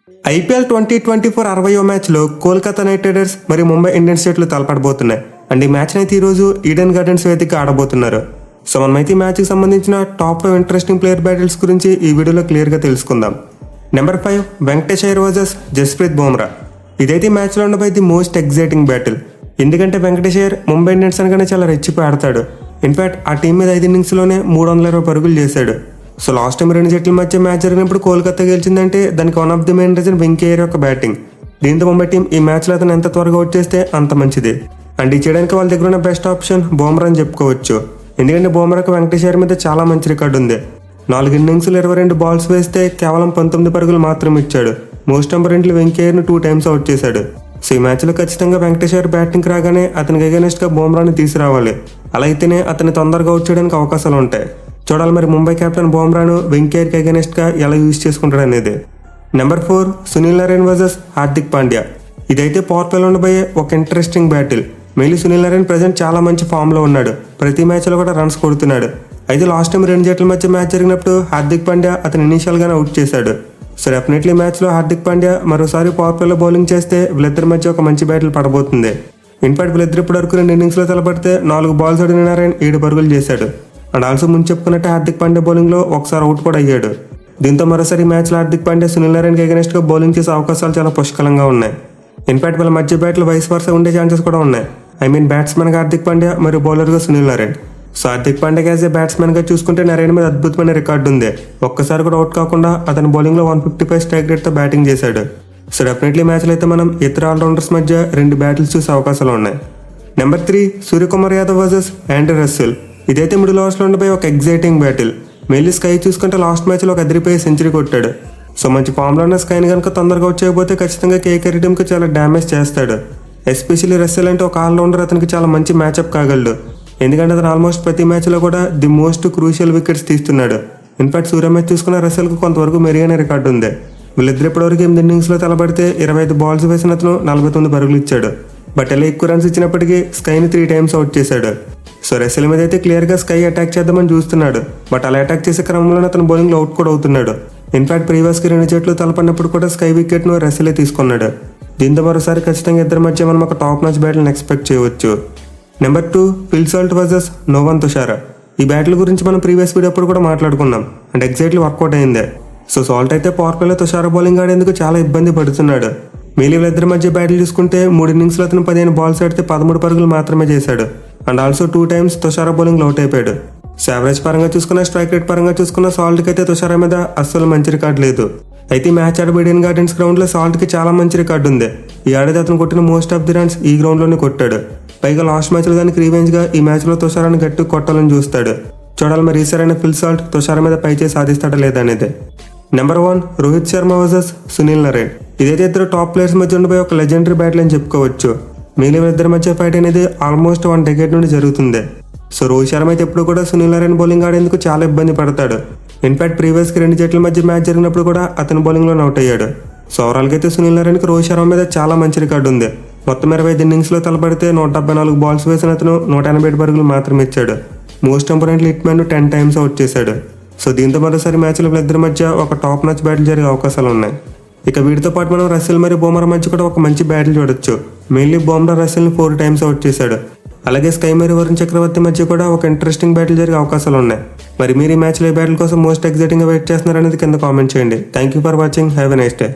IPL 2024 60వ మ్యాచ్లో Kolkata night riders మరియు Mumbai Indians జట్లు తలపడబోతున్నాయి. అండ్ ఈ మ్యాచ్ అయితే ఈరోజు ఈడెన్ గార్డెన్స్ వేదిక ఆడబోతున్నారు. సో మనమైతే ఈ మ్యాచ్కి సంబంధించిన టాప్ 5 ఇంట్రెస్టింగ్ ప్లేయర్ బ్యాటిల్స్ గురించి ఈ వీడియోలో క్లియర్గా తెలుసుకుందాం. Number 5 Venkatesh Iyer versus Jasprit Bumrah. ఇదైతే ఈ మ్యాచ్లో ఉండబోయే ది మోస్ట్ ఎగ్జైటింగ్ బ్యాటిల్. ఎందుకంటే వెంకటేష్ అయ్యర్ ముంబై ఇండియన్స్ అనగానే చాలా రెచ్చిపోయి ఆడతాడు. ఇన్ఫాక్ట్ ఆ టీం మీద 5 ఇన్నింగ్స్లోనే 320 పరుగులు చేశాడు. సో లాస్ట్ టైం 2 జట్ల మధ్య మ్యాచ్ జరిగినప్పుడు కోల్కతా గెలిచిందంటే దానికి one of the main reason Venkaiah Iyer యొక్క బ్యాటింగ్. దీంతో ముంబై టీం ఈ మ్యాచ్లో అతను ఎంత త్వరగా వచ్చేస్తే అంత మంచిది. అండ్ ఈ చేయడానికి వాళ్ళ దగ్గర ఉన్న బెస్ట్ ఆప్షన్ బుమ్రా అని చెప్పుకోవచ్చు. ఎందుకంటే బుమ్రాకు వెంకటేష్ అయ్యర్ మీద చాలా మంచి రికార్డు ఉంది. 4 ఇన్నింగ్స్లు 22 బాల్స్ వేస్తే కేవలం 19 పరుగులు మాత్రం ఇచ్చాడు. మోస్ట్ నెంబర్ వెంకయ్య అయ్యర్ను 2 టైమ్స్ అవుట్ చేశాడు. సో ఈ మ్యాచ్లో ఖచ్చితంగా వెంకటేష్ అయ్యర్ బ్యాటింగ్కి రాగానే అతనికి అగైనెస్ట్గా బుమ్రాని తీసుకురావాలి. అలా అయితేనే అతన్ని తొందరగా అవుట్ చేయడానికి అవకాశాలు ఉంటాయి. చూడాలి మరి ముంబై కెప్టెన్ బుమ్రాను వెంకయ్యకి అగైనెస్ట్గా ఎలా యూజ్ చేసుకుంటాడు అనేది. Number 4 Sunil Narayan versus Hardik Pandya. ఇదైతే పవర్ ప్లేలో ఉండబోయే ఒక interesting battle. Mainly Sunil Narayan present చాలా మంచి ఫామ్లో ఉన్నాడు. ప్రతి మ్యాచ్లో కూడా రన్స్ కొడుతున్నాడు. అయితే లాస్ట్ టైం 2 జట్ల మధ్య మ్యాచ్ జరిగినప్పుడు హార్దిక్ పాండ్యా అతను ఇనీషియల్గానే అవుట్ చేశాడు. సో డెఫినెట్లీ మ్యాచ్లో హార్దిక్ పాండ్యా మరోసారి పవర్ ప్లేలో బౌలింగ్ చేస్తే వీళ్ళిద్దరి మధ్య ఒక మంచి బ్యాటిల్ పడబోతుంది. ఇన్ఫాక్ట్ వీళ్ళిద్దరు ఇప్పటి వరకు 2 ఇన్నింగ్స్లో తలపడితే 4 బాల్స్ ఆడిన నారాయణ్ 7 పరుగులు చేశాడు. అండ్ ఆల్సో ముందు చెప్పుకున్నట్టే హార్దిక్ పాండ్యా బౌలింగ్లో ఒకసారి అవుట్ కూడా అయ్యాడు. దీంతో మరోసారి మ్యాచ్లో హార్దిక్ పాండ్యా సునీల్ నారాయణ్కి అగైనెస్ట్గా బౌలింగ్ చేసే అవకాశాలు చాలా పుష్కలంగా ఉన్నాయి. ఇన్ఫాక్ట్ వాళ్ళ మధ్య బ్యాట్లు వైస్ వర్సా ఉండే ఛాన్సెస్ కూడా ఉన్నాయి. బ్యాట్స్మెన్గా హార్దిక్ పాండ్యా మరియు బౌలర్గా సునీల్ నారాయణ్. సో హార్దిక్ పాండ్యాకి యాజ్ ఏ బ్యాట్స్మెన్గా చూసుకుంటే నారాయణ్ మీద అద్భుతమైన రికార్డు ఉంది. ఒక్కసారి కూడా అవుట్ కాకుండా అతని బౌలింగ్లో 155 స్ట్రైక్ రేట్తో బ్యాటింగ్ చేశాడు. సో డెఫినెట్లీ మ్యాచ్లో అయితే మనం ఇతర ఆల్రౌండర్స్ మధ్య 2 బ్యాటిల్స్ చూసే అవకాశాలు ఉన్నాయి. Number 3 Suryakumar Yadav versus Andre Russell. ఇదైతే మిడిల్ ఓవర్స్లో ఉండిపోయి ఒక ఎగ్జైటింగ్ బ్యాటిల్. మెయిన్లీ స్కై చూసుకుంటే లాస్ట్ మ్యాచ్లో ఒక అదిరిపోయి సెంచరీ కొట్టాడు. సో మంచి ఫామ్లో ఉన్న స్కైని కనుక తొందరగా వచ్చేయకపోతే ఖచ్చితంగా కేకేఆర్ టీంకి చాలా డ్యామేజ్ చేస్తాడు. ఎస్పెషల్లీ రస్సెల్ అంటే ఒక ఆల్రౌండర్ అతనికి చాలా మంచి మ్యాచ్అప్ కాగలడు. ఎందుకంటే అతను ఆల్మోస్ట్ ప్రతి మ్యాచ్లో కూడా ది మోస్ట్ క్రూషియల్ వికెట్స్ తీస్తున్నాడు. ఇన్ఫాక్ట్ సూర్య మ్యాచ్ చూసుకున్న రస్సెల్కి కొంతవరకు మెరుగైన రికార్డు ఉంది. వీళ్ళిద్దరు ఇప్పటివరకు 8 ఇన్నింగ్స్లో తలపడితే 25 బాల్స్ వేసిన అతను 49 పరుగులు ఇచ్చాడు. బట్ ఎలా ఎక్కువ రన్స్ ఇచ్చినప్పటికీ స్కైని 3 టైమ్స్ అవుట్ చేశాడు. సో రస్సెల్ మీద అయితే క్లియర్గా స్కై అటాక్ చేద్దామని చూస్తున్నాడు. బట్ అలా అటాక్ చేసే క్రమంలోనే అతను బౌలింగ్లో అవుట్ కూడా అవుతున్నాడు. ఇన్ఫాక్ట్ ప్రీవియస్కి 2 జట్లు తలపడినప్పుడు కూడా స్కై వికెట్ను రస్సెలే తీసుకున్నాడు. దీంతో మరోసారి ఖచ్చితంగా ఇద్దరి మధ్య మనం ఒక టాప్ మ్యాచ్ బ్యాటిల్ని ఎక్స్పెక్ట్ చేయవచ్చు. Number 2 Phil Salt versus నోవాన్ Tushara. ఈ బ్యాటిల్ గురించి మనం ప్రీవియస్ వీడియో అప్పుడు కూడా మాట్లాడుకున్నాం. అండ్ ఎగ్జాక్ట్లీ వర్కౌట్ అయిందే. సో సాల్ట్ అయితే పవర్ ప్లేలో తుషారా బౌలింగ్ ఆడేందుకు చాలా ఇబ్బంది పడుతున్నాడు. మిగిలిన వీళ్ళిద్దరి మధ్య బ్యాటిల్ చూసుకుంటే 3 ఇన్నింగ్స్లో అతను 15 బాల్స్ ఆడితే 13 పరుగులు మాత్రమే చేశాడు. అండ్ ఆల్సో 2 టైమ్స్ తుషారా బౌలింగ్లో అవుట్ అయిపోయాడు. సో యావరేజ్ పరంగా చూసుకున్న స్ట్రైక్ రేట్ పరంగా చూసుకున్న సాల్ట్కి అయితే తుషారా మీద అస్సలు మంచి రికార్డు లేదు. అయితే మ్యాచ్ ఆడే ఈడెన్ గార్డెన్స్ గ్రౌండ్లో సాల్ట్కి చాలా మంచి రికార్డు ఉంది. ఈ ఏడాది అతను కొట్టిన మోస్ట్ ఆఫ్ ది రన్స్ ఈ గ్రౌండ్లోనే కొట్టాడు. పైగా లాస్ట్ మ్యాచ్లో దానికి రివెంజ్గా ఈ మ్యాచ్లో తుషారాని గట్టి కొట్టాలని చూస్తాడు. చూడాలి మరి ఈసారైన ఫిల్ సాల్ట్ తుషారా మీద పై చేసి సాధిస్తాడా లేదా అనేది. Number 1 Rohit Sharma versus Sunil Narayan. ఇదైతే ఇద్దరు టాప్ ప్లేయర్స్ మధ్య ఉండిపోయి ఒక లెజెండరీ బ్యాటిల్ అని చెప్పుకోవచ్చు. మిగిలిన ఇద్దరి మధ్య ఫైట్ అనేది ఆల్మోస్ట్ 1 డెకేడ్ నుండి జరుగుతుంది. సో రోహిత్ శర్మ అయితే ఎప్పుడు కూడా సునీల్ నారాయణ్ బౌలింగ్ ఆడేందుకు చాలా ఇబ్బంది పడతాడు. ఇన్ఫాక్ట్ ప్రీవియస్కి 2 జట్ల మధ్య మ్యాచ్ జరిగినప్పుడు కూడా అతను బౌలింగ్లో అవుట్ అయ్యాడు. సో ఓవరాల్గా అయితే సునీల్ నారాయణ్కి రోహిత్ శర్మ మీద చాలా మంచి రికార్డు ఉంది. మొత్తం 25 ఇన్నింగ్స్లో తలపడితే 174 బాల్స్ వేసిన అతను 187 పరుగులు మాత్రమే ఇచ్చాడు. Most importantly hitman 10 times out చేశాడు. సో దీంతో మరోసారి మ్యాచ్లో వీళ్ళిద్దరి మధ్య ఒక టాప్ మ్యాచ్ బ్యాటిల్ జరిగే అవకాశాలు ఉన్నాయి. ఇక వీటితో పాటు మనం రస్సెల్ మరియు బుమ్రా మధ్య కూడా ఒక మంచి బ్యాటిల్ చూడొచ్చు. మెయిన్లీ బుమ్రా రస్సెల్ని 4 టైమ్స్ అవుట్ చేశాడు. అలాగే స్కై మరియు వరుణ్ చక్రవర్తి మధ్య కూడా ఒక ఇంట్రెస్టింగ్ బ్యాటిల్ జరిగే అవకాశాలు ఉన్నాయి. మరి మీరు ఈ మ్యాచ్లో ఈ బ్యాటిల్ కోసం మోస్ట్ ఎగ్జైటింగ్గా వెయిట్ చేస్తున్నారనేది కింద కామెంట్ చేయండి. Thank you for watching. Have a nice day.